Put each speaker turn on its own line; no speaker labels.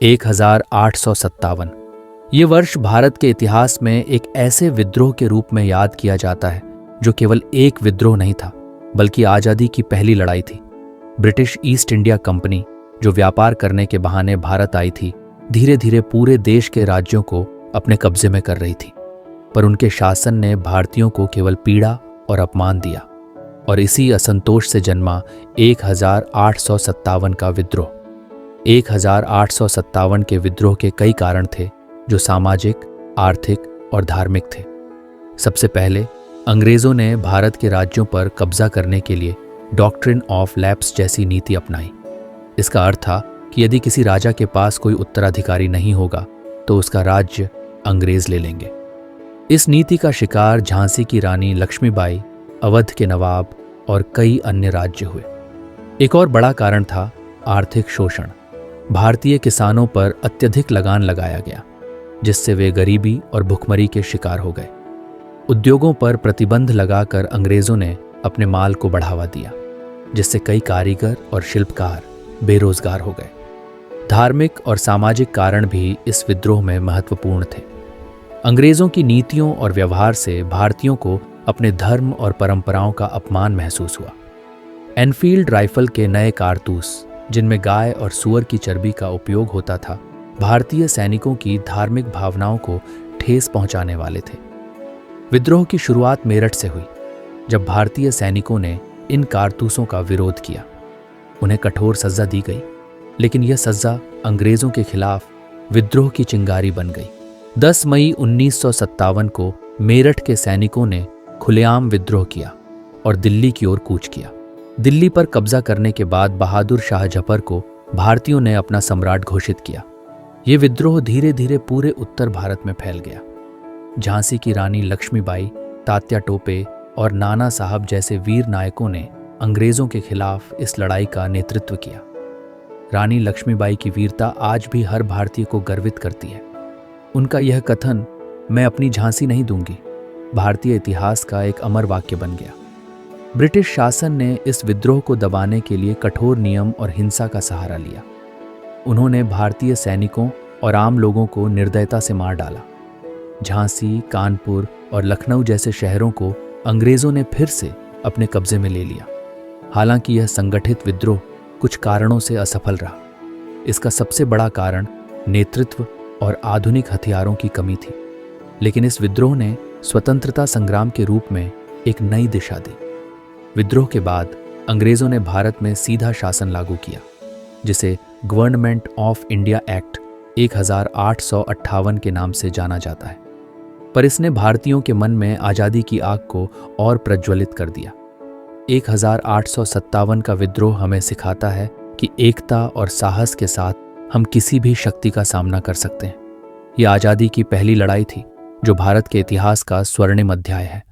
1857। ये वर्ष भारत के इतिहास में एक ऐसे विद्रोह के रूप में याद किया जाता है जो केवल एक विद्रोह नहीं था, बल्कि आज़ादी की पहली लड़ाई थी। ब्रिटिश ईस्ट इंडिया कंपनी, जो व्यापार करने के बहाने भारत आई थी, धीरे धीरे पूरे देश के राज्यों को अपने कब्जे में कर रही थी। पर उनके शासन ने भारतीयों को केवल पीड़ा और अपमान दिया, और इसी असंतोष से जन्मा 1857 का विद्रोह। 1857 के विद्रोह के कई कारण थे जो सामाजिक, आर्थिक और धार्मिक थे। सबसे पहले अंग्रेजों ने भारत के राज्यों पर कब्जा करने के लिए डॉक्ट्रिन ऑफ लैप्स जैसी नीति अपनाई। इसका अर्थ था कि यदि किसी राजा के पास कोई उत्तराधिकारी नहीं होगा तो उसका राज्य अंग्रेज ले लेंगे। इस नीति का शिकार झांसी की रानी लक्ष्मीबाई, अवध के नवाब और कई अन्य राज्य हुए। एक और बड़ा कारण था आर्थिक शोषण। भारतीय किसानों पर अत्यधिक लगान लगाया गया, जिससे वे गरीबी और भुखमरी के शिकार हो गए। उद्योगों पर प्रतिबंध लगाकर अंग्रेजों ने अपने माल को बढ़ावा दिया, जिससे कई कारीगर और शिल्पकार बेरोजगार हो गए। धार्मिक और सामाजिक कारण भी इस विद्रोह में महत्वपूर्ण थे। अंग्रेजों की नीतियों और व्यवहार से भारतीयों को अपने धर्म और परंपराओं का अपमान महसूस हुआ। एनफील्ड राइफल के नए कारतूस, जिनमें गाय और सूअर की चर्बी का उपयोग होता था, भारतीय सैनिकों की धार्मिक भावनाओं को ठेस पहुंचाने वाले थे। विद्रोह की शुरुआत मेरठ से हुई, जब भारतीय सैनिकों ने इन कारतूसों का विरोध किया। उन्हें कठोर सजा दी गई, लेकिन यह सजा अंग्रेजों के खिलाफ विद्रोह की चिंगारी बन गई। 10 मई 1957 को मेरठ के सैनिकों ने खुलेआम विद्रोह किया और दिल्ली की ओर कूच किया। दिल्ली पर कब्जा करने के बाद बहादुर शाह जफर को भारतीयों ने अपना सम्राट घोषित किया। ये विद्रोह धीरे धीरे पूरे उत्तर भारत में फैल गया। झांसी की रानी लक्ष्मीबाई, तात्या टोपे और नाना साहब जैसे वीर नायकों ने अंग्रेजों के खिलाफ इस लड़ाई का नेतृत्व किया। रानी लक्ष्मीबाई की वीरता आज भी हर भारतीय को गर्वित करती है। उनका यह कथन, मैं अपनी झांसी नहीं दूंगी, भारतीय इतिहास का एक अमर वाक्य बन गया। ब्रिटिश शासन ने इस विद्रोह को दबाने के लिए कठोर नियम और हिंसा का सहारा लिया। उन्होंने भारतीय सैनिकों और आम लोगों को निर्दयता से मार डाला। झांसी, कानपुर और लखनऊ जैसे शहरों को अंग्रेजों ने फिर से अपने कब्जे में ले लिया। हालांकि यह संगठित विद्रोह कुछ कारणों से असफल रहा। इसका सबसे बड़ा कारण नेतृत्व और आधुनिक हथियारों की कमी थी। लेकिन इस विद्रोह ने स्वतंत्रता संग्राम के रूप में एक नई दिशा दी। विद्रोह के बाद अंग्रेजों ने भारत में सीधा शासन लागू किया, जिसे गवर्नमेंट ऑफ इंडिया एक्ट 1858 के नाम से जाना जाता है। पर इसने भारतीयों के मन में आज़ादी की आग को और प्रज्वलित कर दिया। 1857 का विद्रोह हमें सिखाता है कि एकता और साहस के साथ हम किसी भी शक्ति का सामना कर सकते हैं। यह आज़ादी की पहली लड़ाई थी, जो भारत के इतिहास का स्वर्णिम अध्याय है।